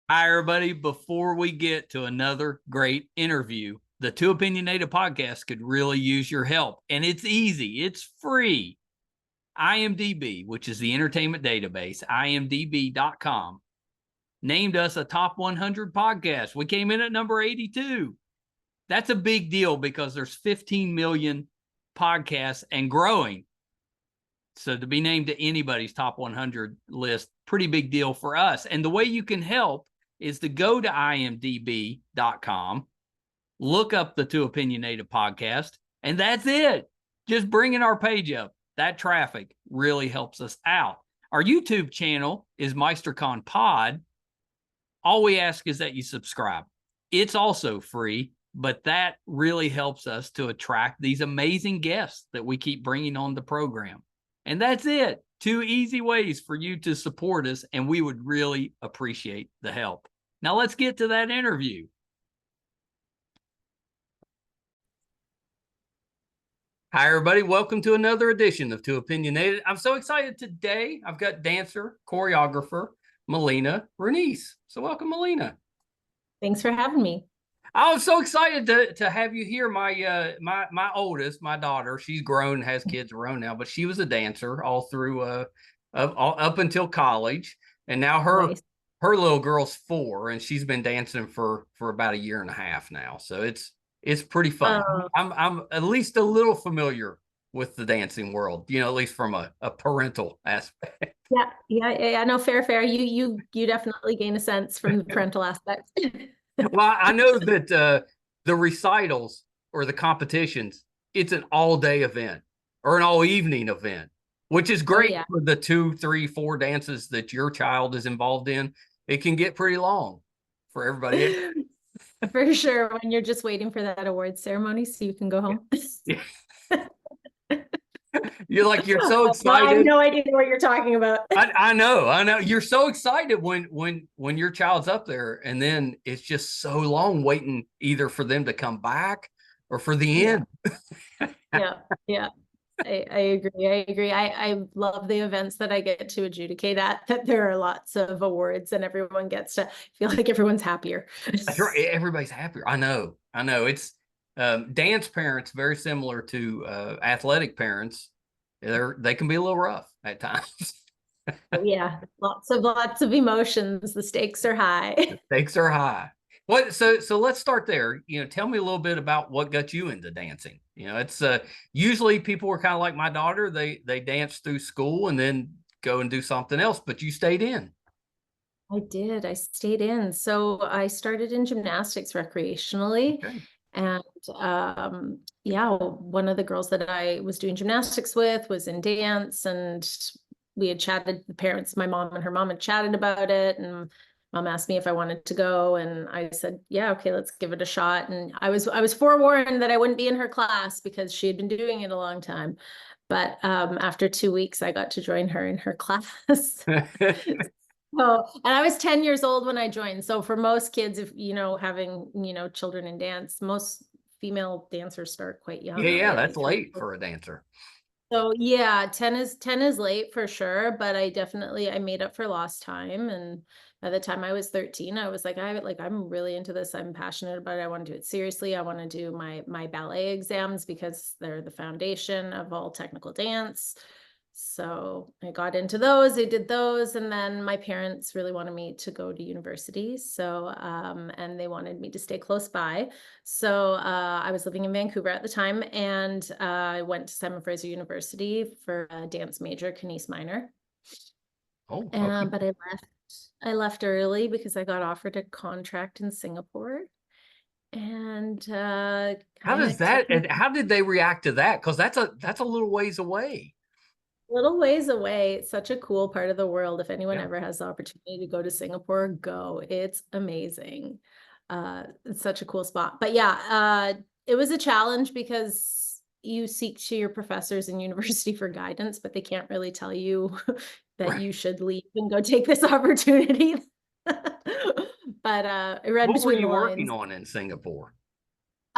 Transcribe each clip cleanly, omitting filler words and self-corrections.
Hi, everybody. Before we get to another great interview, the Two Opinionated podcast could really use your help. And it's easy, it's free. IMDb, which is the entertainment database, imdb.com, named us a top 100 podcast. We came in at number 82. That's a big deal because there's 15 million podcasts and growing. So to be named to anybody's top 100 list, pretty big deal for us. And the way you can help is to go to imdb.com, look up the Two Opinionated podcast, and that's it. Just bringing our page up. That traffic really helps us out. Our YouTube channel is MeisterCon Pod. All we ask is that you subscribe. It's also free, but that really helps us to attract these amazing guests that we keep bringing on the program. And that's it. Two easy ways for you to support us, and we would really appreciate the help. Now let's get to that interview. Hi, everybody. Welcome to another edition of Two Opinionated. I'm so excited today. I've got dancer, choreographer, Melena Rounis. So welcome, Melena. Thanks for having me. I was so excited to have you here. My oldest, my daughter, she's grown, has kids of her own now, but she was a dancer all through up until college, and now her little girl's 4, and she's been dancing for about a year and a half now. So it's pretty fun. I'm at least a little familiar with the dancing world, at least from a parental aspect. Yeah. No, fair. You definitely gain a sense from the parental aspect. Well, I know that the recitals or the competitions, it's an all-day event or an all-evening event, which is great for the 2, 3, 4 dances that your child is involved in. It can get pretty long for everybody. For sure, when you're just waiting for that award ceremony so you can go home. Yeah. You're so excited. I have no idea what you're talking about. I know. You're so excited when your child's up there, and then it's just so long waiting either for them to come back or for the end. Yeah. I agree. I love the events that I get to adjudicate at, that there are lots of awards and everyone gets to feel like everyone's happier. That's right. Everybody's happier. I know. It's dance parents, very similar to athletic parents. They can be a little rough at times. Yeah, lots of emotions. The stakes are high. The stakes are high. What? So let's start there. Tell me a little bit about what got you into dancing. It's usually people were kind of like my daughter. They dance through school and then go and do something else, but you stayed in. I did. I stayed in. So I started in gymnastics recreationally. Okay. And one of the girls that I was doing gymnastics with was in dance, and we had chatted, the parents, my mom and her mom had chatted about it, and mom asked me if I wanted to go, and I said, yeah, okay, let's give it a shot. And I was forewarned that I wouldn't be in her class because she had been doing it a long time. But after 2 weeks, I got to join her in her class. Oh, and I was 10 years old when I joined. So for most kids, if having children in dance, most female dancers start quite young. Yeah, that's late for a dancer. So yeah, 10 is late for sure, but I made up for lost time. And by the time I was 13, I was like, I'm really into this. I'm passionate about it. I want to do it seriously. I want to do my ballet exams because they're the foundation of all technical dance. So I got into those, I did those, and then my parents really wanted me to go to university. So, and they wanted me to stay close by. So I was living in Vancouver at the time, and I went to Simon Fraser University for a dance major, Kines minor. Oh, okay. But I left early because I got offered a contract in Singapore. And how did they react to that? Because that's a little ways away. Little ways away. It's such a cool part of the world. If anyone ever has the opportunity to go to Singapore, go. It's amazing. It's such a cool spot. But it was a challenge because you seek to your professors in university for guidance, but they can't really tell you that you should leave and go take this opportunity. But I read what were between you the lines. working on in Singapore?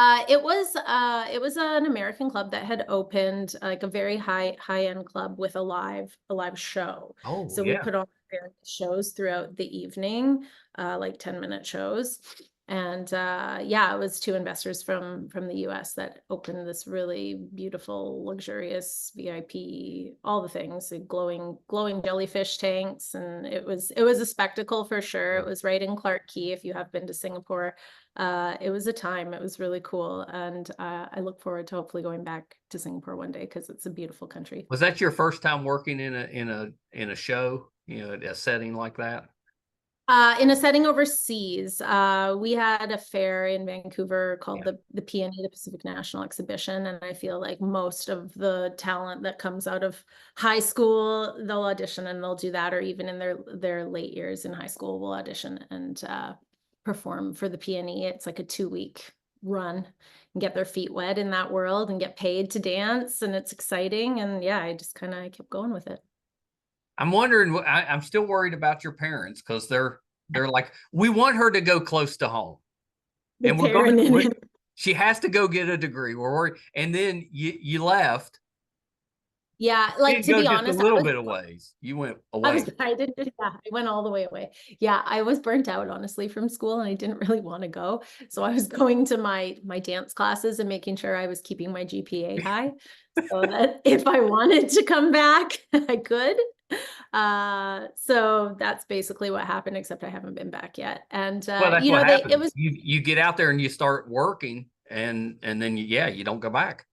It was an American club that had opened, like a very high-end club with a live show. Oh, so yeah. we put on various shows throughout the evening, like 10-minute shows. And yeah, it was two investors from the US that opened this really beautiful, luxurious VIP, all the things, the glowing jellyfish tanks, and it was a spectacle for sure. It was right in Clark Key. If you have been to Singapore, it was a time. It was really cool, and I look forward to hopefully going back to Singapore one day because it's a beautiful country. Was that your first time working in a show, a setting like that? In a setting overseas, we had a fair in Vancouver called the PNE, the Pacific National Exhibition, and I feel like most of the talent that comes out of high school, they'll audition and they'll do that, or even in their late years in high school, will audition and perform for the PNE. It's like a 2-week run and get their feet wet in that world and get paid to dance, and it's exciting. And yeah, I just kind of kept going with it. I'm wondering, I'm still worried about your parents because they're like, we want her to go close to home. And she has to go get a degree. We're worried. And then you left. Yeah, like to be honest, a little bit of ways. You went away. I went all the way away. Yeah, I was burnt out honestly from school and I didn't really want to go. So I was going to my dance classes and making sure I was keeping my GPA high so that if I wanted to come back, I could. So that's basically what happened, except I haven't been back yet. And well, that's what happens. It was you get out there and you start working and then you don't go back.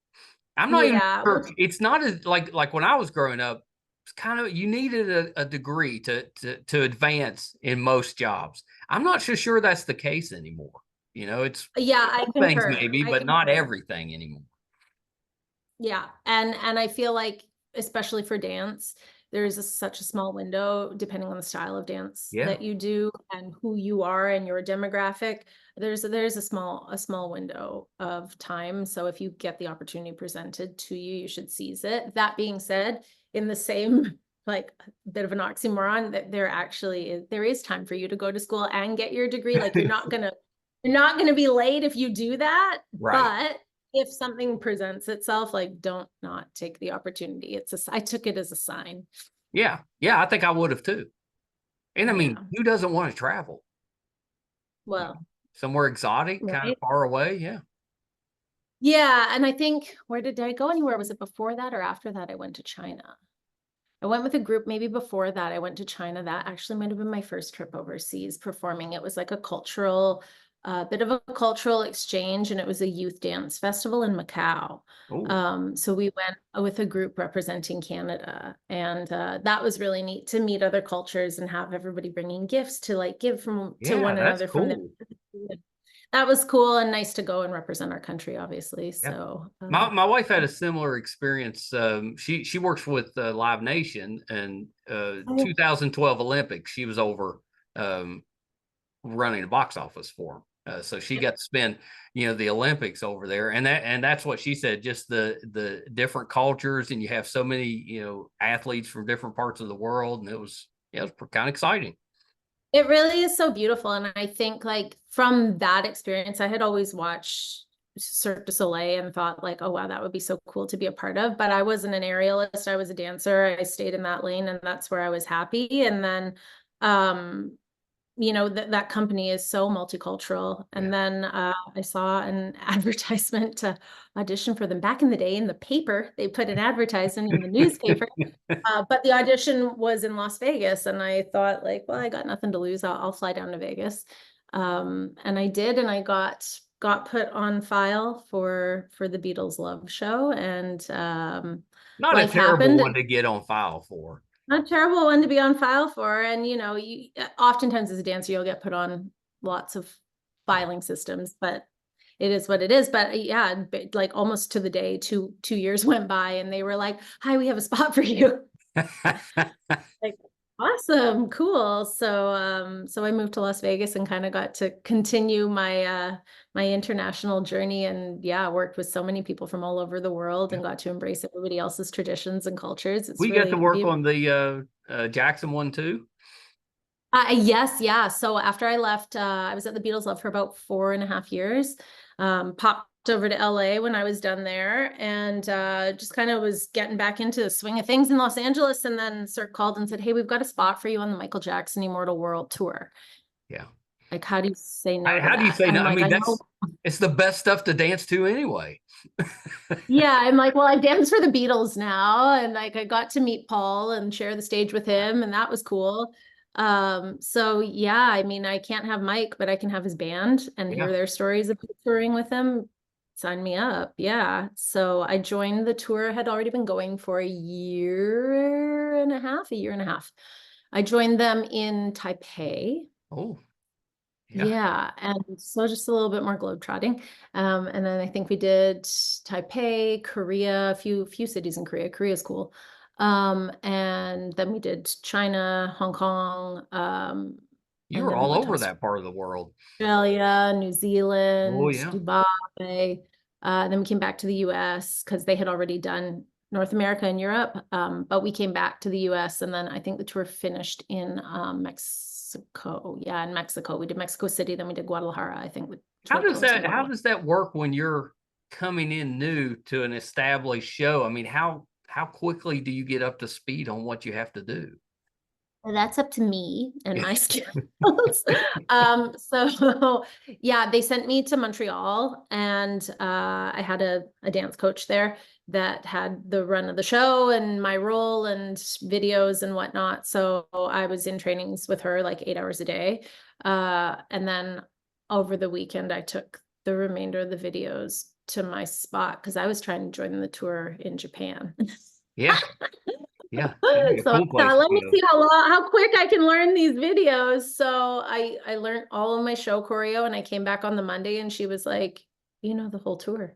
I'm not even sure. It's not as like when I was growing up, it's kind of, you needed a degree to advance in most jobs. I'm not so sure that's the case anymore. It's I things maybe, but not everything anymore. Yeah, and I feel like, especially for dance, there is such a small window, depending on the style of dance that you do and who you are and your demographic. There's a small window of time. So if you get the opportunity presented to you, you should seize it. That being said, in the same, like, bit of an oxymoron, that there is time for you to go to school and get your degree. Like, you're not gonna be late if you do that, right. But if something presents itself, like, don't not take the opportunity. I took it as a sign. Yeah. I think I would have too. And I mean, who doesn't want to travel? Well, somewhere exotic, kind of far away. Yeah. And I think, where did I go anywhere? Was it before that or after that? I went to China. I went with a group, maybe before that. I went to China. That actually might have been my first trip overseas performing. It was like a bit of a cultural exchange, and it was a youth dance festival in Macau. So we went with a group representing Canada, and that was really neat to meet other cultures and have everybody bringing gifts to give to one another from them. That was cool and nice to go and represent our country, obviously. So my wife had a similar experience. She works with Live Nation, and 2012 Olympics, she was over running a box office for them. So she got to spend, the Olympics over there, and that's what she said. Just the different cultures, and you have so many, athletes from different parts of the world, and it was kind of exciting. It really is so beautiful. And I think, from that experience, I had always watched Cirque du Soleil and thought, oh, wow, that would be so cool to be a part of. But I wasn't an aerialist. I was a dancer. I stayed in that lane, and that's where I was happy. And then, that company is so multicultural. And then I saw an advertisement to audition for them back in the day in the paper. They put an advertisement in the newspaper, but the audition was in Las Vegas. And I thought, well, I got nothing to lose. I'll fly down to Vegas. And I did, and I got put on file for the Beatles Love Show. And not a terrible one to get on file for. Not a terrible one to be on file for. And, you oftentimes as a dancer, you'll get put on lots of filing systems, but it is what it is. But yeah, almost to the day, two years went by, and they were like, "Hi, we have a spot for you." Awesome, cool. So I moved to Las Vegas and kind of got to continue my my international journey, and worked with so many people from all over the world and got to embrace everybody else's traditions and cultures. We got to work on the Jackson one too. Yes, yeah. So after I left, I was at the Beatles Love for about 4.5 years. Pop over to LA when I was done there, and just kind of was getting back into the swing of things in Los Angeles. And then Cirque called and said, "Hey, we've got a spot for you on the Michael Jackson Immortal World Tour." Yeah. Like, how do you say no to How do you that? say no? I'm I like, mean, I know. it's the best stuff to dance to anyway. Yeah, I'm like, well, I dance for the Beatles now, and like I got to meet Paul and share the stage with him, and that was cool. So yeah, I mean, I can't have Mike, but I can have his band and Yeah. hear their stories of touring with him. Sign me up. Yeah. So I joined the tour, had already been going for a year and a half. I joined them in Taipei. Oh, yeah. Yeah, and so just a little bit more globetrotting. And then I think we did Taipei, Korea, a few cities in Korea. Korea's cool. And then we did China, Hong Kong, You and were then we all went to over that part of the world. Australia, New Oh, Zealand, yeah. Dubai. Then we came back to the US because they had already done North America and Europe. But we came back to the US, and then I think the tour finished in Mexico. Yeah, in Mexico. We did Mexico City, then we did Guadalajara, I think, with How tour does closed in how Guadalajara. does that work when you're coming in new to an established show? I mean, how quickly do you get up to speed on what you have to do? That's up to me and my skills. So yeah, they sent me to Montreal, and I had a dance coach there that had the run of the show and my role and videos and whatnot. So I was in trainings with her like 8 hours a day. And then over the weekend, I took the remainder of the videos to my spot because I was trying to join the tour in Japan. Yeah, yeah. That'd be a So I cool place thought, to let me go. see how quick I can learn these videos. So I learned all of my show choreo, and I came back on the Monday, and she was like, "You know the whole tour."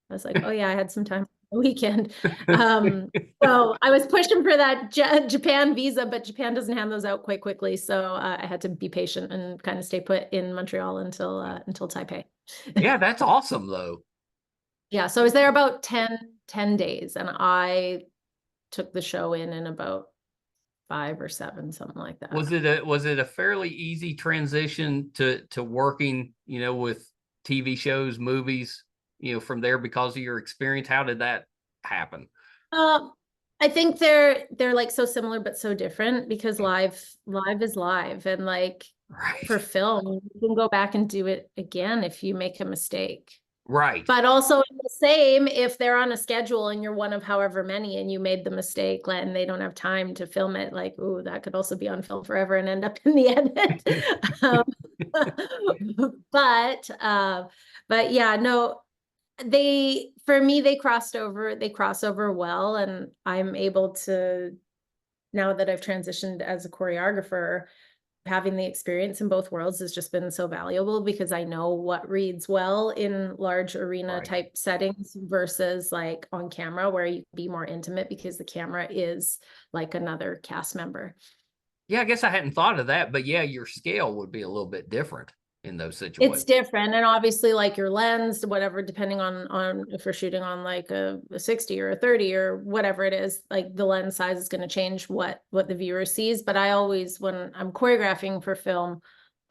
I was like, "Oh yeah, I had some time on the weekend." So I was pushing for that Japan visa, but Japan doesn't hand those out quite quickly. So I had to be patient and kind of stay put in Montreal until Taipei. Yeah, that's awesome though. Yeah, so I was there about 10 days, and I took the show in about 5 or 7, something like that. Was it a fairly easy transition to working, with TV shows, movies, from there because of your experience? How did that happen? Um, I think they're like so similar but so different because live is live, and like Right. for film, you can go back and do it again if you make a mistake. Right. But also the same if they're on a schedule and you're one of however many and you made the mistake and they don't have time to film it, like, ooh, that could also be on film forever and end up in the edit. um, but yeah, no, for me, they cross over well, and I'm able to, now that I've transitioned as a choreographer, having the experience in both worlds has just been so valuable because I know what reads well in large arena Right. type settings versus like on camera where you can be more intimate because the camera is like another cast member. Yeah, I guess I hadn't thought of that, but yeah, your scale would be a little bit different in those It's situations. different, and obviously like your lens, whatever, depending on if we're shooting on like a 60 or a 30 or whatever it is, like the lens size is going to change what the viewer sees. But I always, when I'm choreographing for film,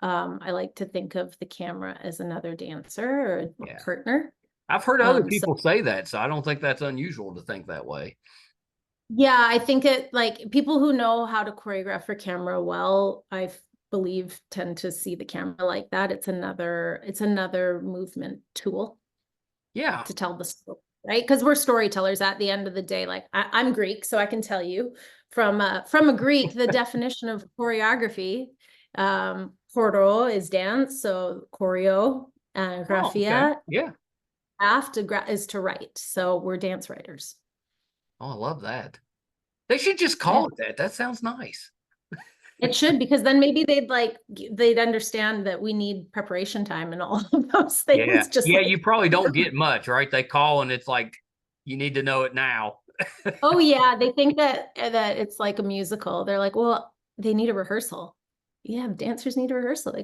I like to think of the camera as another dancer or a Yeah. partner. I've heard other So people say that, so I don't think that's unusual to think that way. yeah, I think it, like, people who know how to choreograph for camera well, I believe tend to see the camera like that. It's another movement tool Yeah. to tell the story, right? Because we're storytellers at the end of the day. Like I'm Greek, so I can tell you from a Greek, the definition of choreography, choro is dance, so choreo, Oh, okay. graphia, Yeah. is to write. So we're dance writers. Oh, I love that. They should just Yeah. call it that. That sounds nice. It should, because then maybe they'd understand that we need preparation time and all of those Yeah. things. Just Yeah, like, you probably don't get much, right? They call and it's like, you need to know it now. oh yeah, they think that it's like a musical. They're like, well, they need a rehearsal. Yeah, dancers need a rehearsal. They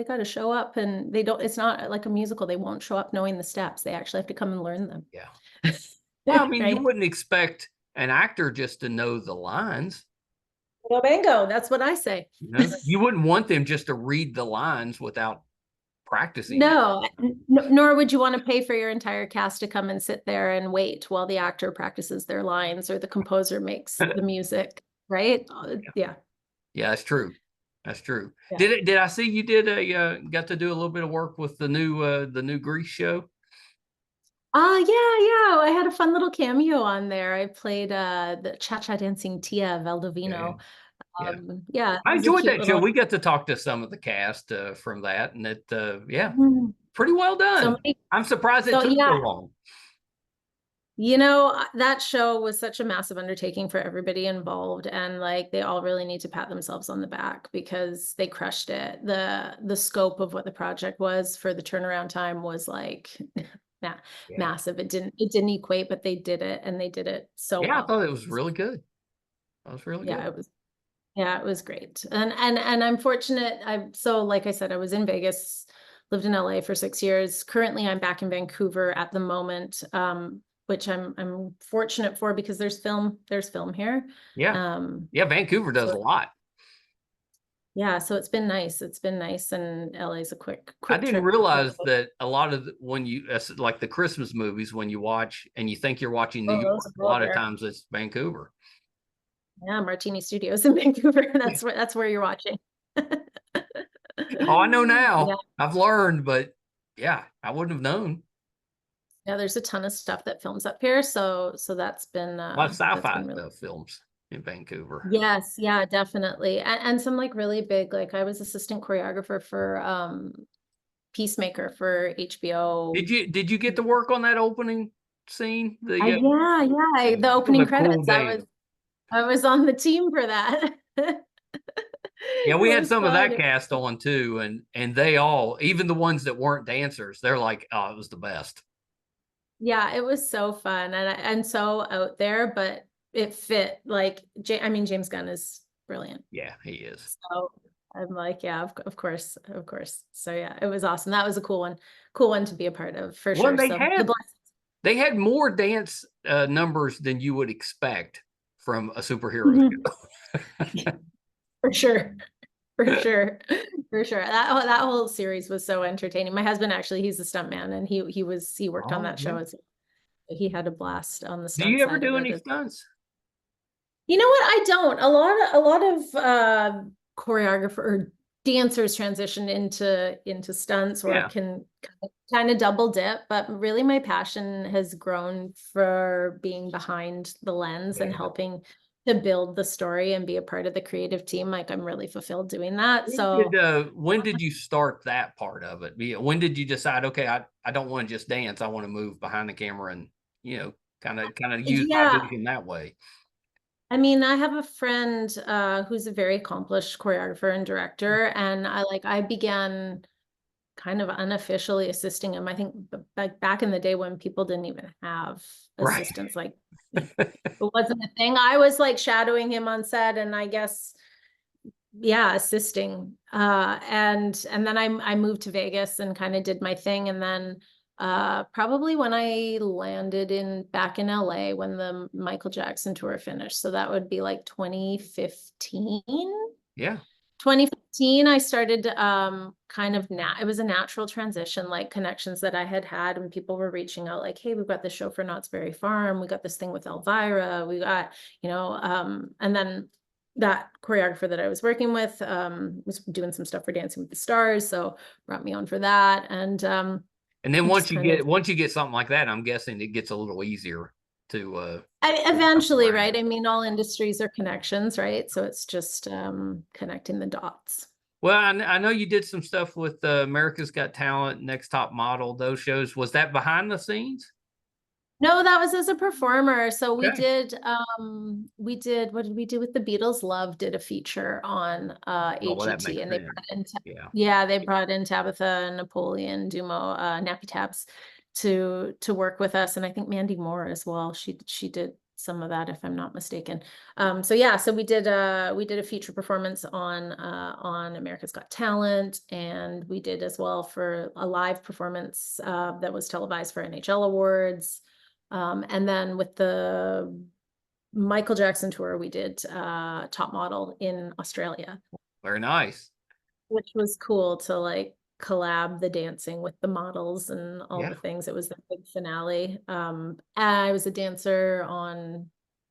gotta show up, and they don't. It's not like a musical. They won't show up knowing the steps. They actually have to come and learn them. Yeah. Well, I mean, you Right? wouldn't expect an actor just to know the lines. Go bingo. That's what I say. You wouldn't want them just to read the lines without practicing. No, nor would you want to pay for your entire cast to come and sit there and wait while the actor practices their lines or the composer makes the music, right? Yeah. Yeah, that's true. That's true. Yeah. Did I see you did got to do a little bit of work with the new Grease show? Yeah. I had a fun little cameo on there. I played the cha-cha dancing Tia Yeah. Valdovino. Yeah. Yeah, it I was a enjoyed cute that show. little. We got to talk to some of the cast from that, and yeah, Mhm. pretty well So done. many, I'm surprised it so took so yeah, long. that show was such a massive undertaking for everybody involved, and like they all really need to pat themselves on the back because they crushed it. The scope of what the project was for the turnaround time was like Yeah. massive. It didn't equate, but they did it and they did it so Yeah, I well. thought it was really good. That was really Yeah, good. it was great. And I'm fortunate. So like I said, I was in Vegas, lived in LA for 6 years. Currently I'm back in Vancouver at the moment, which I'm fortunate for because there's film here. Yeah. Um, Yeah, Vancouver does so a lot. yeah, so it's been nice. It's been nice, and LA's a quick I quick didn't trip. realize that a lot of when you like the Christmas movies, when you watch and you think you're watching New Oh, York, those a are lot of there. times it's Vancouver. Yeah, Martini Studios in Vancouver. That's where you're watching. Oh, I know Yeah. now. I've learned, but yeah, I wouldn't have known. Yeah, there's a ton of stuff that films up here, so A lot of that's SyFy been really. stuff films in Vancouver. Yes, yeah, definitely. And some like really big, like I was assistant choreographer for Peacemaker for HBO. Did you get to work on that opening scene? The It was opening a cool credits. I day. was I was on the team for that. Yeah, It we had was some of fun. that cast on too, and they all, even the ones that weren't dancers, they're like, oh, it was the best. Yeah, it was so fun and so out there, but it fit like I mean James Gunn is brilliant. Yeah, he is. So I'm like, yeah, of course, of course. So yeah, it was awesome. That was a cool one to be a part of for Well, sure. So they had more dance numbers than you would expect from a superhero Mhm. show. For sure, for sure, for sure. That whole series was so entertaining. My husband actually, he's a stunt man, and he worked on Oh, that yeah. show as well. He had a blast on the Do stunt you ever side do of any it. stunts? You know what? I don't. A lot of choreographer or dancers transition into stunts or Yeah, can kind of double dip, but really my passion has grown for being behind the lens and yeah. helping to build the story and be a part of the creative team. Like I'm really fulfilled doing that. So When did you start that part of it? When did you decide, okay, I don't want to just dance, I want to move behind the camera and kind of use my yeah, vision that way? I mean, I have a friend who's a very accomplished choreographer and director, and I began kind of unofficially assisting him. I think like back in the day when people didn't even have Right. assistants, like it wasn't a thing. I was like shadowing him on set and I guess yeah, assisting. And then I moved to Vegas and kind of did my thing. And then probably when I landed in back in LA when the Michael Jackson tour finished. So that would be like 2015. Yeah. 2015, I started kind of it was a natural transition, like connections that I had and people were reaching out like, hey, we've got this show for Knott's Berry Farm. We got this thing with Elvira. We got, and then that choreographer that I was working with was doing some stuff for Dancing with the Stars. So brought me on for that. And And then just kind of once you get something like that, I'm guessing it gets a little easier to eventually, right? around. I mean, all industries are connections, right? So it's just connecting the dots. Well, I know you did some stuff with America's Got Talent, Next Top Model, those shows. Was that behind the scenes? No, that was as a performer. So Okay. what did we do with the Beatles? Love did a feature on Oh, well, that AGT makes and sense. Yeah. they brought in Tabitha, Napoleon, Dumo, Nappy Tabs to work with us. And I think Mandy Moore as well. She did some of that if I'm not mistaken. So yeah, so we did a feature performance on America's Got Talent, and we did as well for a live performance that was televised for NHL awards. And then with the Michael Jackson tour, we did Top Model in Australia, Very nice. which was cool to like collab the dancing with the models and all Yeah. the things. It was the big finale. I was a dancer on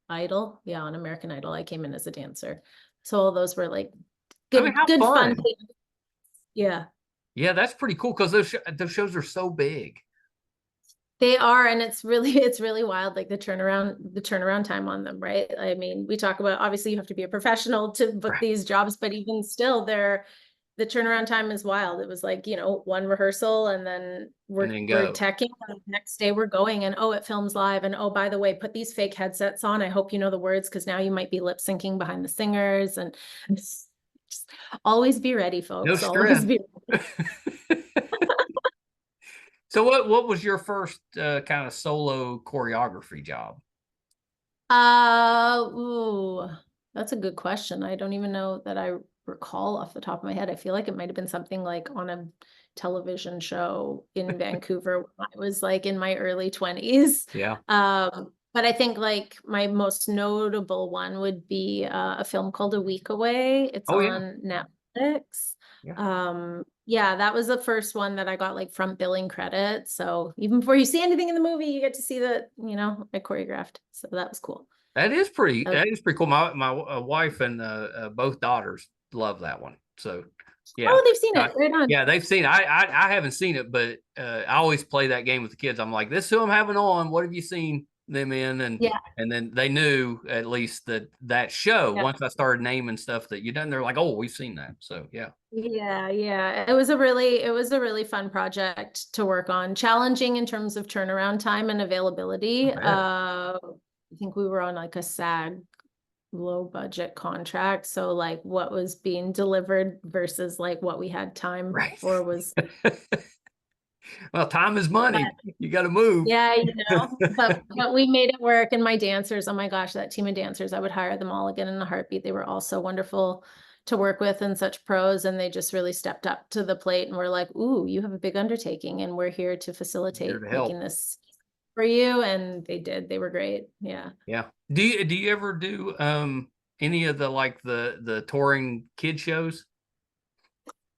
Idol. Yeah, on American Idol. I came in as a dancer. So all those were like I mean, how good fun fun. things. Yeah. Yeah, that's pretty cool because those shows are so big. They are, and it's really it's really wild, like the turnaround time on them, right? I mean, we talk about obviously you have to be a professional to book Right. these jobs, but even still, the turnaround time is wild. It was like, one rehearsal and then And we're then we're go. teching, and the next day we're going, and oh, it films live, and oh, by the way, put these fake headsets on. I hope you know the words because now you might be lip syncing behind the singers, and just always be ready, No folks. Always stress. be So what was your first kind of solo choreography job? Ooh, that's a good question. I don't even know that I recall off the top of my head. I feel like it might have been something like on a television show in Vancouver when I was like in my early 20s. Yeah. But I think like my most notable one would be a film called A Week Away. It's Oh yeah. on Netflix. Yeah. Yeah, that was the first one that I got like front billing credit. So even before you see anything in the movie, you get to see that, I choreographed. So that was cool. That is pretty. That was- That is pretty cool. My wife and both daughters love that one. So yeah, oh, they've seen Uh, it. Right on. yeah, they've seen it. I haven't seen it, but I always play that game with the kids. I'm like, this is who I'm having on. What have you seen them in? Yeah, And then they knew at least that show. yeah. Once I started naming stuff that you done, they're like, oh, we've seen that. So yeah, Yeah, yeah. It was a really fun project to work on. Challenging in terms of turnaround time and availability. I bet. I think we were on like a SAG low budget contract. So like what was being delivered versus like what we had time Right. for was Well, time is money. but You got to move. yeah, but we made it work. And my dancers, oh my gosh, that team of dancers, I would hire them all again in a heartbeat. They were all so wonderful to work with and such pros, and they just really stepped up to the plate and were like, ooh, you have a big undertaking and we're here to Here facilitate to making help. this for you. And they did. They were great. Yeah. Yeah. Do you ever do any of the like the touring kid shows?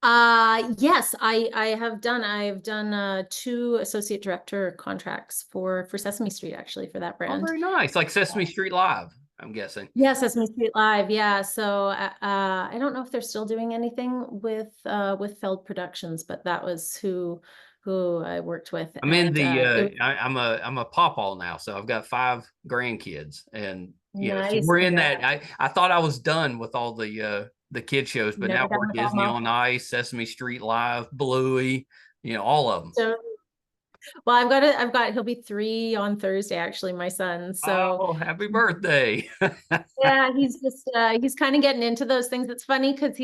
Yes, I've done 2 associate director contracts for Sesame Street actually for that Oh, brand. very nice. Like Sesame Street Live, I'm guessing. Yeah, Sesame Street Live. Yeah. So I don't know if they're still doing anything with Feld Productions, but that was who I worked with. I'm in And the it was I'm a pawpaw now, so I've got 5 grandkids, and so nice. we're in that. Congrats. I thought I was done with all the kid shows, but Never now done we're with Disney Elmo. on Ice, Sesame Street Live, Bluey, all of them. So well, he'll be 3 on Thursday, actually, my son. So Oh, happy birthday. yeah, he's kind of getting into those things. It's funny because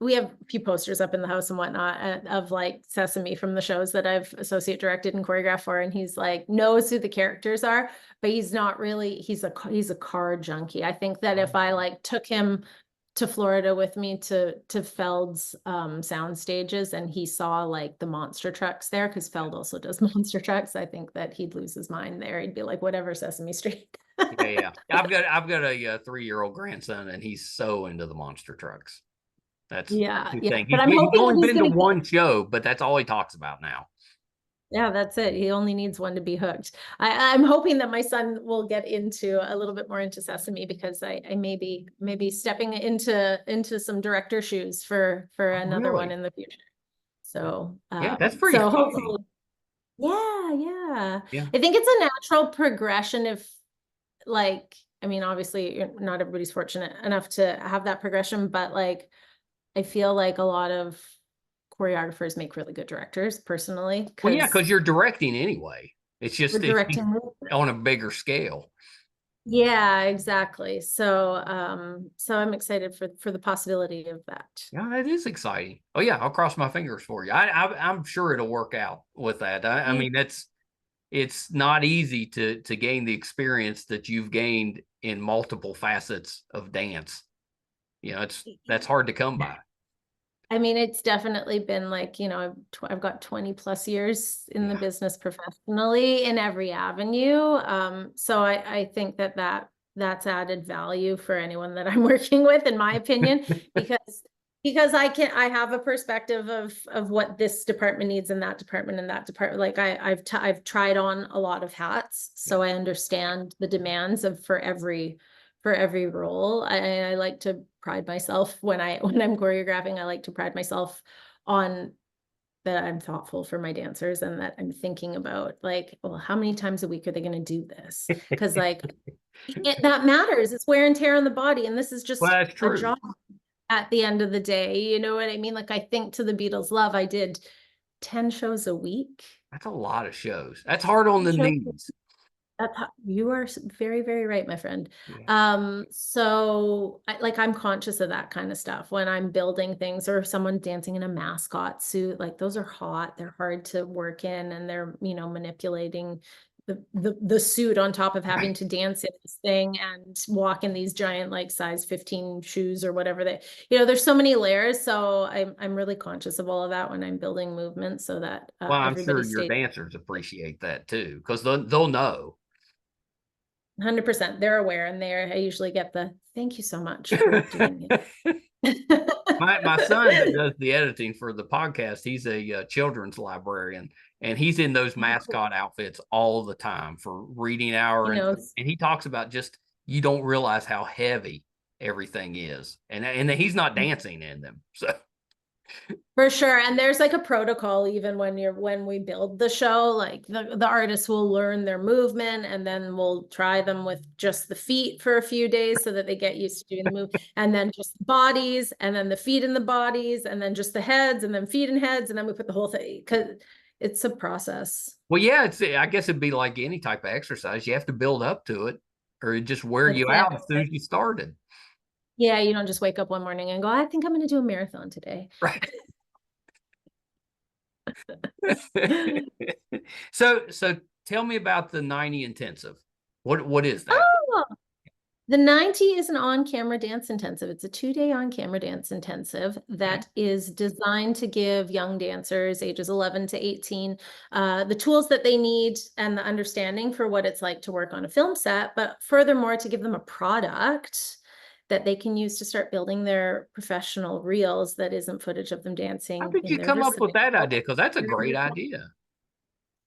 we have a few posters up in the house and whatnot of like Sesame from the shows that I've associate directed and choreographed for, and he's like knows who the characters are, but he's not really he's a car junkie. I think that if I like took him to Florida with me to Feld's sound stages and he saw like the monster trucks there, because Feld also does monster trucks, I think that he'd lose his mind there. He'd be like, whatever, Sesame Street. Yeah, yeah. I've got a 3-year-old grandson, and he's so into the monster trucks. That's Yeah, his yeah. thing. But I'm He's hoping that only he's been to gonna get one show, but that's all he talks about now. yeah, that's it. He only needs one to be hooked. I'm hoping that my son will get into a little bit more into Sesame because I maybe stepping into some director shoes for Oh, another one really? in the future. So Yeah, that's pretty exciting. hopefully, yeah, yeah. Yeah. I think it's a natural progression if like, I mean, obviously not everybody's fortunate enough to have that progression, but like I feel like a lot of choreographers make really good directors personally Well, yeah, because because you're directing anyway. It's we're just directing. on a bigger scale. Yeah, exactly. So I'm excited for the possibility of that. Yeah, that is exciting. Oh yeah, I'll cross my fingers for you. I'm sure it'll work out with that. I Yeah. mean, it's not easy to gain the experience that you've gained in multiple facets of dance. That's hard to come by. I mean, it's definitely been like, I've got 20 plus years in the Yeah. business professionally in every avenue. So I think that's added value for anyone that I'm working with, in my opinion, because because I have a perspective of what this department needs and that department and that department. Like I've tried on a lot of hats, so I understand the demands for every role. I like to pride myself when I'm choreographing. I like to pride myself on that I'm thoughtful for my dancers and that I'm thinking about, like, well, how many times a week are they going to do this? Because like that matters. It's wear and tear on the body, and this is Well, just that's a true. job at the end of the day. You know what I mean? Like I think to the Beatles' Love, I did 10 shows a week. That's a lot of shows. That's hard on the knees. You are very, very right, my friend. Yeah. So I'm conscious of that kind of stuff when I'm building things, or someone dancing in a mascot suit. Like those are hot, they're hard to work in, and they're, manipulating the suit on top of having to dance in this thing and walk in these giant like size 15 shoes or whatever there's so many layers. So I'm really conscious of all of that when I'm building movements, so that Well, I'm everybody sure your stays dancers appreciate that too, because they'll know. 100%. They're aware, and I usually get the thank you so much for doing it. My son that does the editing for the podcast, he's a children's librarian, and he's in those mascot outfits all the time for reading hour, and he talks about just, you don't realize how heavy everything is, and he's not dancing in them. So for sure. And there's like a protocol, even when we build the show, like the artists will learn their movement, and then we'll try them with just the feet for a few days so that they get used to doing the move, and then just the bodies, and then the feet and the bodies, and then just the heads, and then feet and heads, and then we put the whole thing, because it's a process. Well, yeah, I guess it'd be like any type of exercise. You have to build up to it, or it just wear you out as soon as you started. Yeah, you don't just wake up one morning and go, I think I'm going to do a marathon today. Right. So tell me about the 90 intensive. What is that? Oh, the 90 is an on-camera dance intensive. It's a 2-day on-camera dance intensive that is designed to give young dancers ages 11 to 18 the tools that they need and the understanding for what it's like to work on a film set, but furthermore, to give them a product that they can use to start building their professional reels that isn't footage of them dancing. How did you come up with that idea? Because that's a great idea.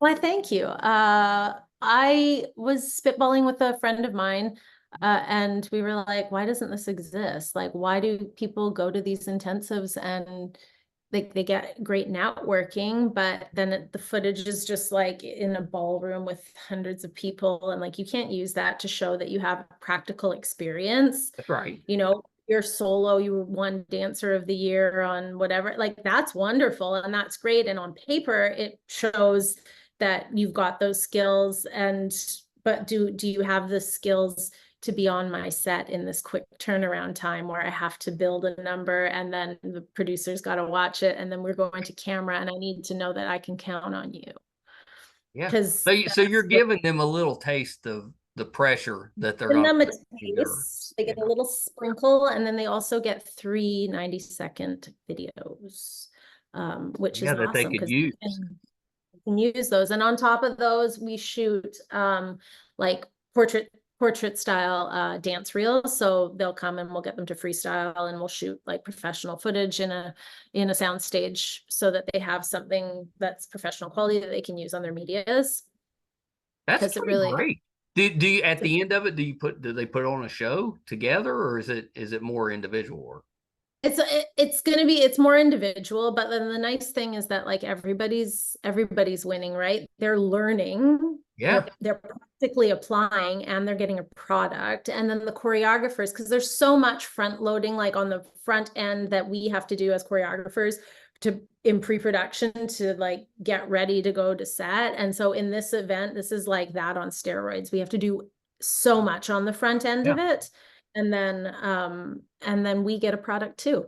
Why, thank you. I was spitballing with a friend of mine, and we were like, why doesn't this exist? Like, why do people go to these intensives and they get great networking, but then the footage is just like in a ballroom with hundreds of people, and like you can't use that to show that you have practical experience. That's right. You're solo, you were one dancer of the year on whatever, like that's wonderful and that's great. And on paper, it shows that you've got those skills, but do you have the skills to be on my set in this quick turnaround time where I have to build a number and then the producer's got to watch it and then we're going to camera and I need to know that I can count on you. Yeah. So you're giving them a little taste of the pressure that they're going to taste. They get a little sprinkle, and then they also get 3 90-second videos, which is that they awesome could use. Can use those, and on top of those we shoot like portrait style dance reels, so they'll come and we'll get them to freestyle and we'll shoot like professional footage in a sound stage so that they have something that's professional quality that they can use on their medias. That's really great. Do you at the end of it, do they put on a show together, or is it more individual work? It's more individual, but then the nice thing is that like everybody's winning, right? They're learning, they're practically applying, and they're getting a product. And then the choreographers, because there's so much front loading like on the front end that we have to do as choreographers in pre-production to like get ready to go to set. And so in this event, this is like that on steroids. We have to do so much on the front end of it. And then we get a product too.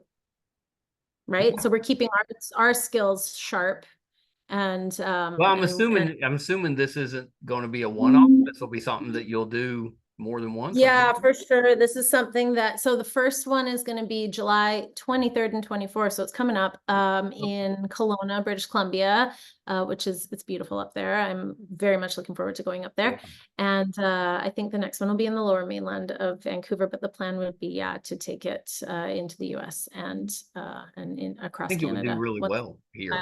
Right. So we're keeping our skills sharp. And well, I'm assuming this isn't going to be a one-off. This will be something that you'll do more than once, I Yeah, think. for sure. This is something that, so the first one is going to be July 23rd and 24th. So it's coming up in Kelowna, British Columbia, which is, it's beautiful up there. I'm very much looking forward to going up there. Yeah. And I think the next one will be in the lower mainland of Vancouver, but the plan would be, yeah, to take it into the US and I across think it would do Canada. really well here.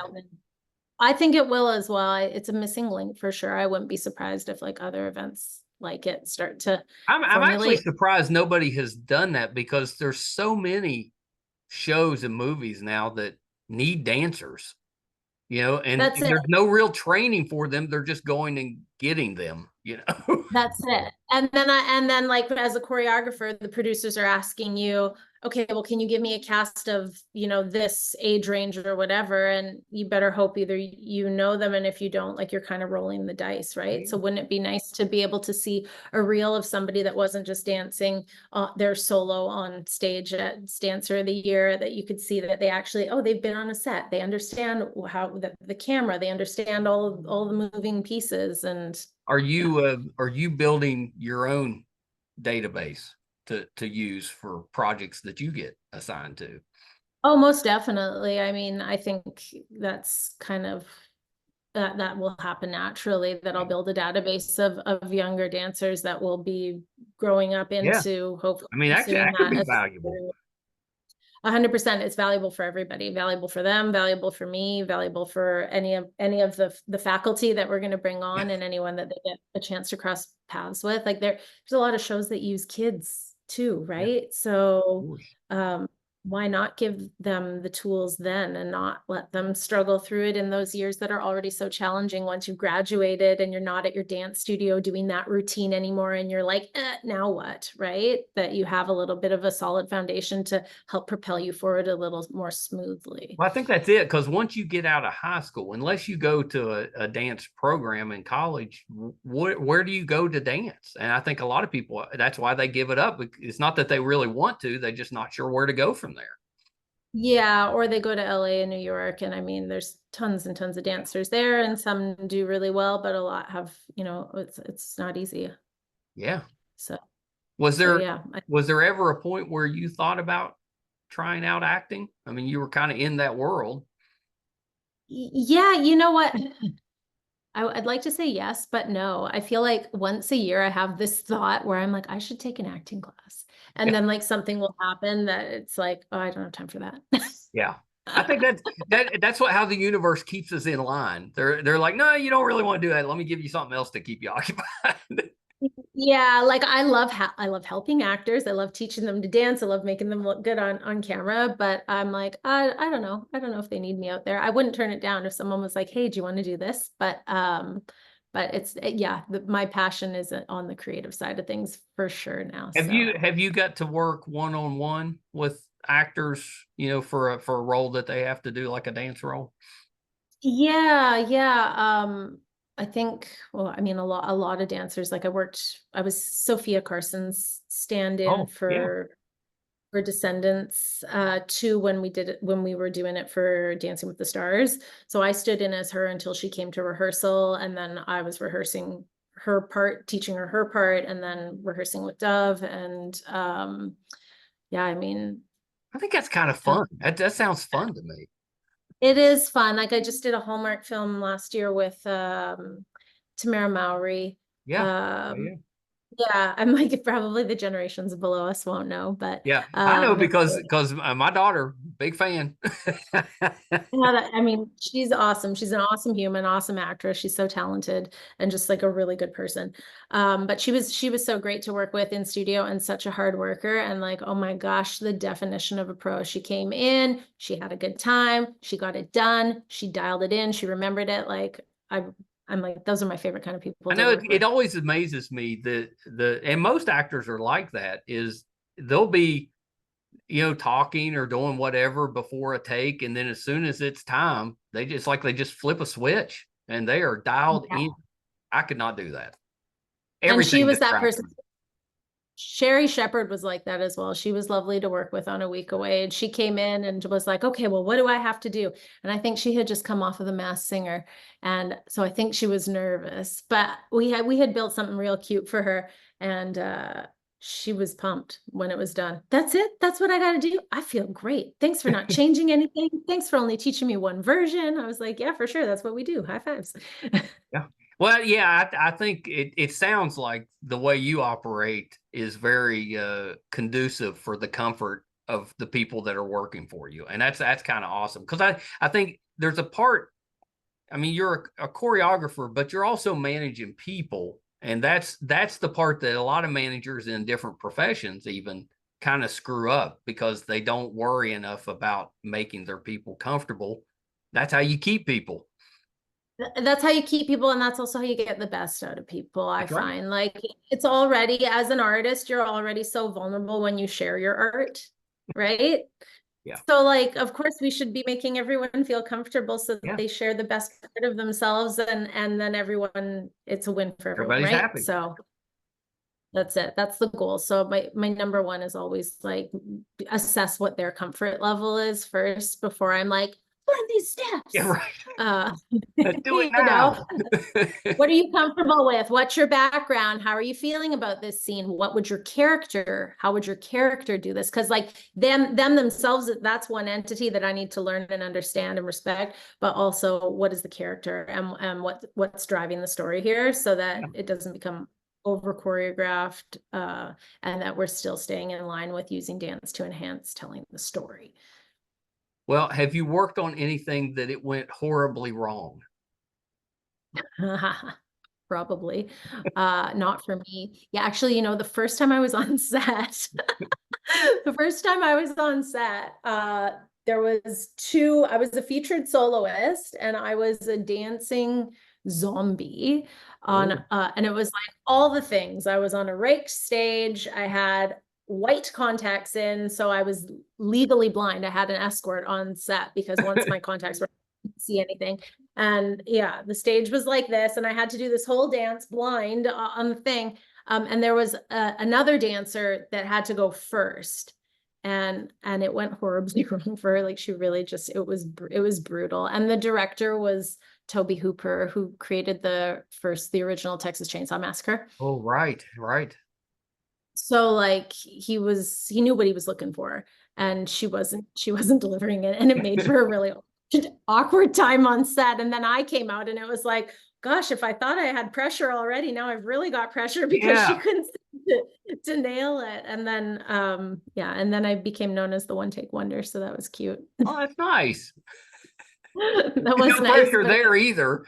I think it will as well. It's a missing link for sure. I wouldn't be surprised if like other events like it start to I'm actually formulate. surprised nobody has done that because there's so many shows and movies now that need dancers, That's and it. there's no real training for them. They're just going and getting them. That's it. And then like as a choreographer, the producers are asking you, okay, well, can you give me a cast of, this age range or whatever? And you better hope either you know them, and if you don't, like you're kind of rolling the dice, right? So wouldn't it be nice to be able to see a reel of somebody that wasn't just dancing their solo on stage at Dancer of the Year, that you could see that they actually, they've been on a set, they understand how the camera, they understand all the moving pieces, and Are yeah. you building your own database to use for projects that you get assigned to? Oh, most definitely. I mean, I think that's kind of that will happen naturally, that I'll build a database of younger dancers that will be growing up Yeah, into hopefully I mean pursuing that could that be as valuable. 100%. It's valuable for everybody, valuable for them, valuable for me, valuable for any of the faculty that we're going to bring Yeah, on, and anyone that they get a chance to cross paths with. Like there's a lot of shows that use kids too, yeah, of right? So course. um why not give them the tools then, and not let them struggle through it in those years that are already so challenging once you've graduated and you're not at your dance studio doing that routine anymore, and you're like, now what, right? That you have a little bit of a solid foundation to help propel you forward a little more smoothly. Well, I think that's it, because once you get out of high school, unless you go to a dance program in college, where do you go to dance? And I think a lot of people, that's why they give it up. It's not that they really want to, they're just not sure where to go from there. Yeah, or they go to LA and New York, and I mean, there's tons and tons of dancers there, and some do really well, but a lot have, it's not easy. Yeah. So, Was so there yeah. was there ever a point where you thought about trying out acting? I mean, you were kind of in that world. Yeah, you know what? I'd like to say yes, but no. I feel like once a year I have this thought where I'm like, I should take an acting class. And then like something will happen that it's like, oh, I don't have time for that. Yeah. I think that's how the universe keeps us in line. They're like, no, you don't really want to do that. Let me give you something else to keep you occupied. Yeah, like I love helping actors. I love teaching them to dance. I love making them look good on camera, but I'm like, I don't know. I don't know if they need me out there. I wouldn't turn it down if someone was like, "Hey, do you want to do this?" But it's yeah, my passion is on the creative side of things for sure now. So Have you got to work one-on-one with actors, for a role that they have to do, like a dance role? yeah, yeah. I think, well, I mean, a lot of dancers, like I was Sophia Carson's stand-in Oh, yeah. for Descendants 2 when we were doing it for Dancing with the Stars. So I stood in as her until she came to rehearsal, and then I was rehearsing her part, teaching her part, and then rehearsing with Dove. And yeah, I mean, I think that's kind of uh, fun. That sounds fun to me. it is fun. Like I just did a Hallmark film last year with Tamara Mowry. Yeah. Yeah. Um, Yeah. yeah, I'm like probably the generations below us won't know, but Yeah. I know it's because my daughter, big fan. yeah, I mean, she's awesome. She's an awesome human, awesome actress. She's so talented and just like a really good person. But she was so great to work with in studio, and such a hard worker, and like, oh my gosh, the definition of a pro. She came in, she had a good time, she got it done, she dialed it in, she remembered it. Like I'm like, those are my favorite kind of people I to know work it with. always amazes me that and most actors are like that, is they'll be, talking or doing whatever before a take, and then as soon as it's time, they just flip a switch and they are dialed Yeah. in. I could not do that. And she Everything was that distracts person. me. Sherry Shepherd was like that as well. She was lovely to work with on A Week Away. And she came in and was like, okay, well, what do I have to do? And I think she had just come off of The Masked Singer. And so I think she was nervous, but we had built something real cute for her. And she was pumped when it was done. That's it. That's what I got to do. I feel great. Thanks for not changing anything. Thanks for only teaching me one version. I was like, yeah, for sure. That's what we do. High fives. Yeah. Well, yeah, I think it sounds like the way you operate is very conducive for the comfort of the people that are working for you. And that's kind of awesome. Because I think there's a part, I mean, you're a choreographer, but you're also managing people. And that's the part that a lot of managers in different professions even kind of screw up because they don't worry enough about making their people comfortable. That's how you keep people. That's how you keep people, and that's also how you get the best out of people, I That's right. find. Like, it's already, as an artist, you're already so vulnerable when you share your art, right? Yeah. So, like, of course, we should be making everyone feel comfortable so that Yeah. they share the best part of themselves, and then everyone, it's a win for everyone, Everybody's right? happy. So that's it. That's the goal. So my number one is always like assess what their comfort level is first before I'm like, learn these Yeah, steps. right. Let's do it You know, now. what are you comfortable with? What's your background? How are you feeling about this scene? What would your character, how would your character do this? Because like them themselves, that's one entity that I need to learn and understand and respect, but also what is the character and what's driving the story here so that Yeah. it doesn't become over choreographed and that we're still staying in line with using dance to enhance telling the story. Well, have you worked on anything that it went horribly wrong? Probably. Not for me. Yeah, actually, you know, the first time I was on set, the first time I was on set, there was I was a featured soloist and I was a dancing zombie on, Oh. and it was like all the things. I was on a rake stage. I had white contacts in, so I was legally blind. I had an escort on set because once my contacts were, I couldn't see anything. And yeah, the stage was like this, and I had to do this whole dance blind on the thing. And there was another dancer that had to go first, and it went horribly wrong for her. Like she really just it was brutal. And the director was Toby Hooper, who created the original Texas Chainsaw Massacre. Oh, right, right. So like he knew what he was looking for, and she wasn't delivering it, and it made for a really awkward time on set. And then I came out and it was like, gosh, if I thought I had pressure already, now I've really got pressure because she Yeah. couldn't to nail it. And then yeah, and then I became known as the one take wonder, so that was cute. Oh, that's nice. That There's was no nice, pressure but there either.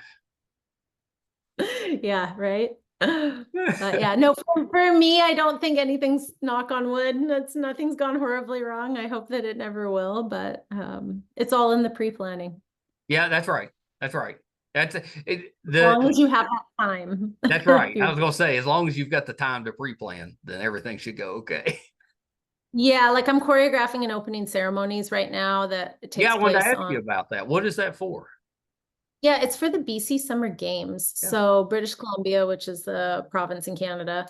yeah, right. Yeah, no, for me, I don't think anything's, knock on wood, nothing's gone horribly wrong. I hope that it never will, but it's all in the pre-planning. Yeah, that's right. That's right. That's it. As long as you have that time. That's right. I You're was gonna say, as long as you've got the time to pre-plan, then everything should go okay. Yeah, like I'm choreographing an opening ceremonies right now that it Yeah, takes I wanted to place ask you on. about that. What is that for? Yeah, it's for the BC Summer Games. Yeah. So British Columbia, which is the province in Canada,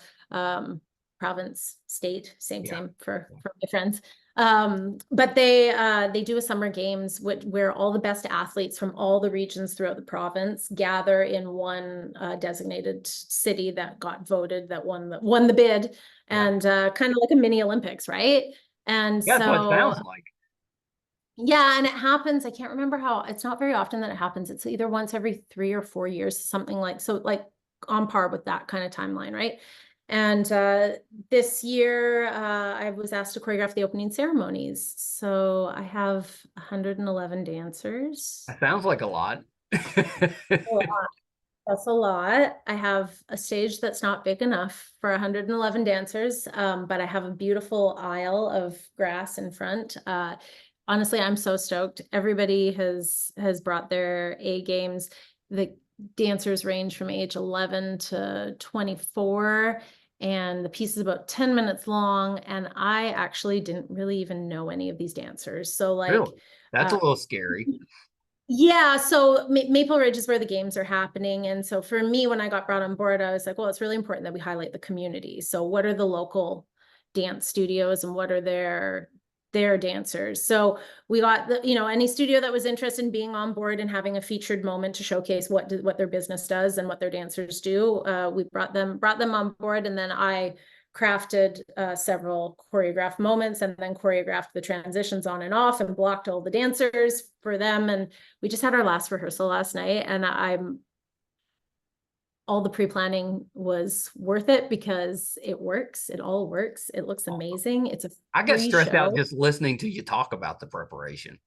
province, state, same, Yeah. for my friends. But they do a summer games where all the best athletes from all the regions throughout the province gather in one designated city that got voted, that won the bid, Yeah. and kind of like a mini Olympics, right? And Yeah, that's what it so sounds like. yeah, and it happens. I can't remember how, it's not very often that it happens. It's either once every 3 or 4 years, something like, so like on par with that kind of timeline, right? And this year, I was asked to choreograph the opening ceremonies. So I have 111 dancers. That sounds like a lot. A lot. That's a lot. I have a stage that's not big enough for 111 dancers, but I have a beautiful aisle of grass in front. Honestly, I'm so stoked. Everybody has brought their A games. The dancers range from age 11 to 24, and the piece is about 10 minutes long. And I actually didn't really even know any of these dancers. So like, Really? That's a little scary. yeah, so Maple Ridge is where the games are happening. And so for me, when I got brought on board, I was like, well, it's really important that we highlight the community. So what are the local dance studios and what are their their dancers. So we got any studio that was interested in being on board and having a featured moment to showcase what their business does and what their dancers do. We brought them on board, and then I crafted several choreographed moments and then choreographed the transitions on and off and blocked all the dancers for them. And we just had our last rehearsal last night, and all the pre-planning was worth it because it works. It all works. It looks amazing. It's a I got free stressed out show. just listening to you talk about the preparation.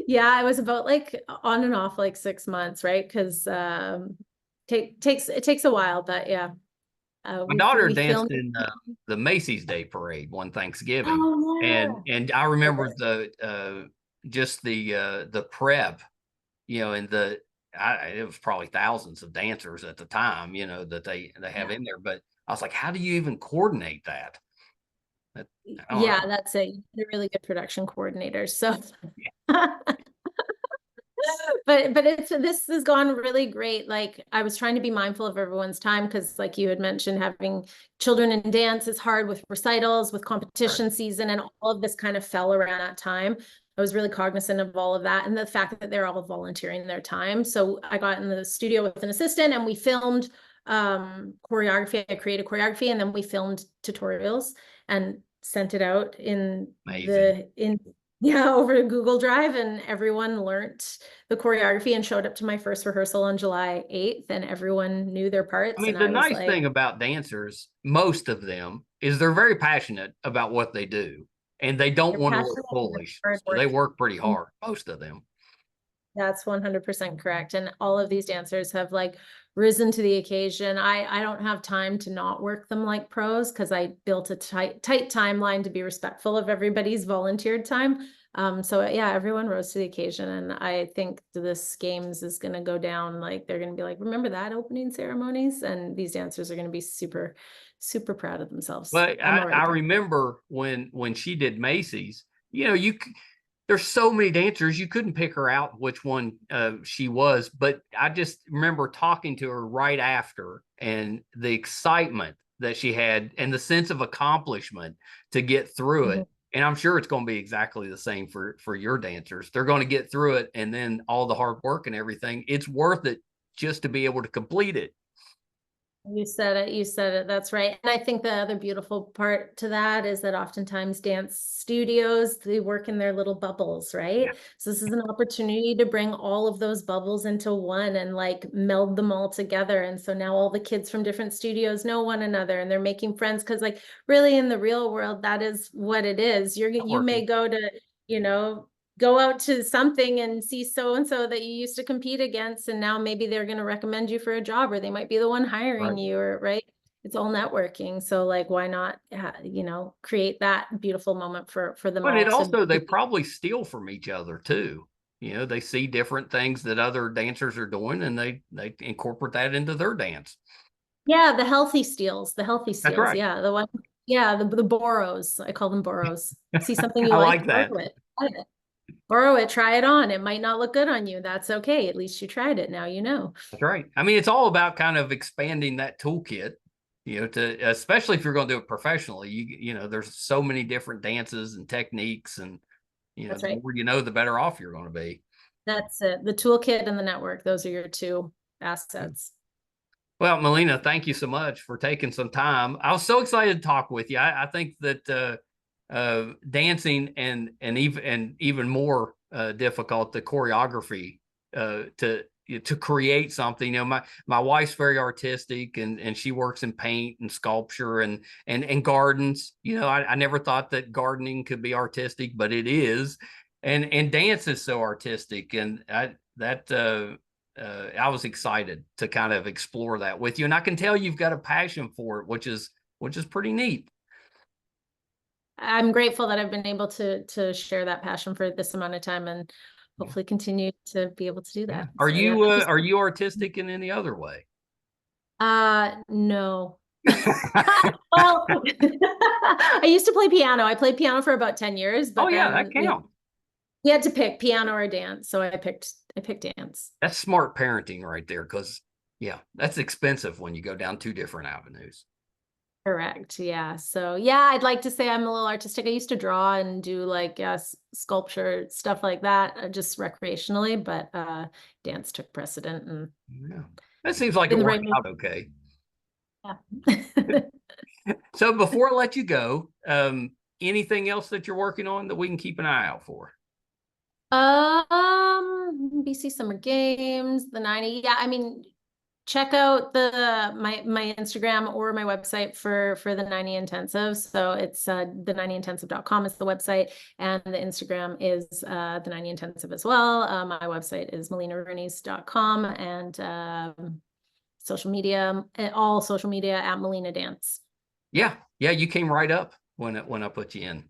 Yeah, it was about like on and off like 6 months, right? Because it takes a while, but yeah. My daughter We danced filmed. in the Macy's Day Parade one Thanksgiving, Oh and I remember the just the prep, and it was probably thousands of dancers at the time, that they have in there. But I was like, how do you even coordinate that? Yeah, that's it. They're really good production coordinators. So but this has gone really great. Like, I was trying to be mindful of everyone's time because, like you had mentioned, having children in dance is hard with recitals, with competition season, and all of this kind of fell around that time. I was really cognizant of all of that and the fact that they're all volunteering their time. So I got in the studio with an assistant and we filmed choreography. I created choreography, and then we filmed tutorials and sent it out over to Google Drive, and everyone learned the choreography and showed up to my first rehearsal on July 8th, and everyone knew their parts. I mean, And the I was nice like, thing about dancers, most of them, is they're very passionate about what they do, and they don't they're want to look passionate and they're foolish. So they hardworking. work pretty hard, most of them. That's 100% correct. And all of these dancers have like risen to the occasion. I don't have time to not work them like pros because I built a tight timeline to be respectful of everybody's volunteered time. So yeah, everyone rose to the occasion, and I think this games is going to go down like they're going to be like, remember that opening ceremonies? And these dancers are going to be super, super proud of themselves. But I'm already I proud. remember when she did Macy's, there's so many dancers, you couldn't pick her out which one she was. But I just remember talking to her right after, and the excitement that she had and the sense of accomplishment to get through it. And I'm sure it's going to be exactly the same for your dancers. They're going to get through it, and then all the hard work and everything, it's worth it just to be able to complete it. You said it. That's right. And I think the other beautiful part to that is that oftentimes dance studios, they work in their little bubbles, right? Yeah. So this is an opportunity to bring all of those bubbles into one and like meld them all together. And so now all the kids from different studios know one another and they're making friends, because like really in the real world, that is what it is. You may go to, go out to something and see so-and-so that you used to compete against, and now maybe they're going to recommend you for a job, or they might be the one hiring you, or right. It's all networking. So like, why not, create that beautiful moment for them But all it to also, they be. probably steal from each other too. They see different things that other dancers are doing, and they incorporate that into their dance. Yeah, the healthy steals, That's right. Yeah, the one, yeah, the borrows. I call them borrows. See something you I like, like that. borrow it. Try it. Borrow it, try it on. It might not look good on you. That's okay. At least you tried it. Now you know. That's right. I mean, it's all about kind of expanding that toolkit, to, especially if you're going to do it professionally. There's so many different dances and techniques, and That's the right. more you know, the better off you're going to be. That's it. The toolkit and the network. Those are your two assets. Well, Melena, thank you so much for taking some time. I was so excited to talk with you. I think that dancing and even more difficult, the choreography to create something. My wife's very artistic, and she works in paint and sculpture and gardens. I never thought that gardening could be artistic, but it is. And dance is so artistic, and I was excited to kind of explore that with you, and I can tell you've got a passion for it, which is pretty neat. I'm grateful that I've been able to share that passion for this amount of time, and Yeah. hopefully continue to be able to do Yeah. that. So yeah, Are you artistic in any other way? No. Well, I used to play piano. I played piano for about 10 years, Oh but yeah, that then counts. we had to pick piano or dance. So I picked dance. That's smart parenting right there, because yeah, that's expensive when you go down two different avenues. Correct. Yeah. So yeah, I'd like to say I'm a little artistic. I used to draw and do like sculpture, stuff like that, just recreationally, but dance took precedent and Yeah. That seems like in it the worked right out okay. yeah. So before I let you go, anything else that you're working on that we can keep an eye out for? BC Summer Games, the 90. Yeah, I mean, check out my Instagram or my website for the 90 intensive. So it's the90intensive.com is the website, and the Instagram is the 90 intensive as well. My website is melenarounis.com, and social media, all social media at Melena Dance. Yeah, yeah, you came right up when I put you in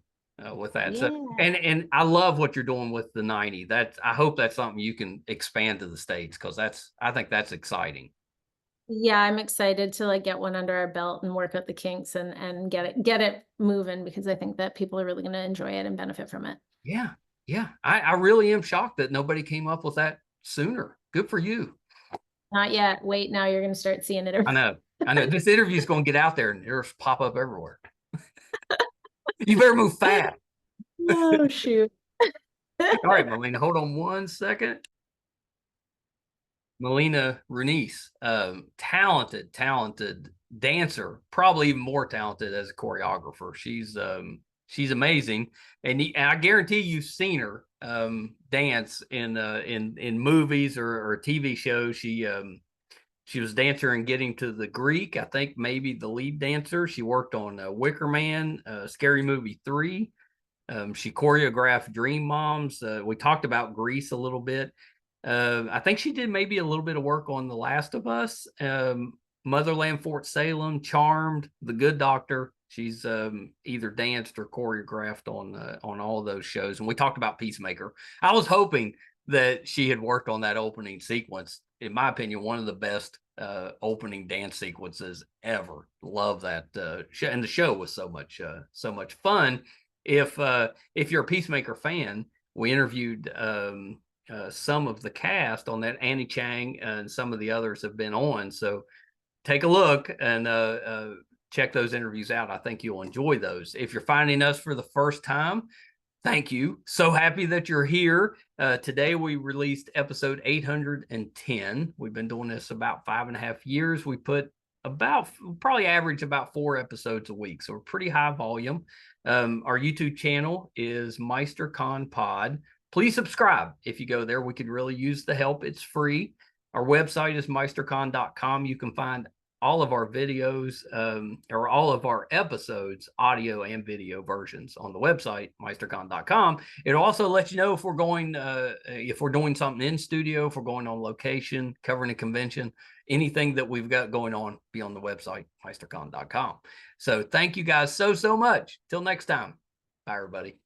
with that. So, Yeah. and I love what you're doing with the 90. That I hope that's something you can expand to the States, because I think that's exciting. Yeah, I'm excited to like get one under our belt and work out the kinks and get it moving, because I think that people are really going to enjoy it and benefit from it. Yeah, yeah. I really am shocked that nobody came up with that sooner. Good for you. Not yet. Wait, now you're going to start seeing it. I know. I know. This interview is going to get out there and it'll pop up everywhere. You better move fast. Oh, shoot. All right, Melena, hold on one second. Melena Rounis, talented dancer, probably even more talented as a choreographer. She's amazing, and I guarantee you've seen her dance in movies or TV shows. She was dancer in Getting to the Greek. I think maybe the lead dancer. She worked on Wicker Man, Scary Movie 3. She choreographed Dream Moms. We talked about Grease a little bit. I think she did maybe a little bit of work on The Last of Us, Motherland, Fort Salem, Charmed, The Good Doctor. She's either danced or choreographed on all of those shows. And we talked about Peacemaker. I was hoping that she had worked on that opening sequence. In my opinion, one of the best opening dance sequences ever. Love that show, and the show was so much fun. If you're a Peacemaker fan, we interviewed some of the cast on that. Annie Chang and some of the others have been on. So take a look and check those interviews out. I think you'll enjoy those. If you're finding us for the first time, thank you. So happy that you're here. Today we released episode 810. We've been doing this about 5.5 years. We put probably average about 4 episodes a week. So we're pretty high volume. Our YouTube channel is MeisterCon Pod. Please subscribe. If you go there, we could really use the help. It's free. Our website is meistercon.com. You can find all of our videos or all of our episodes, audio and video versions on the website, meistercon.com. It'll also let you know if we're doing something in studio, if we're going on location, covering a convention, anything that we've got going on, be on the website, meistercon.com. So thank you guys so much. Till next time. Bye, everybody.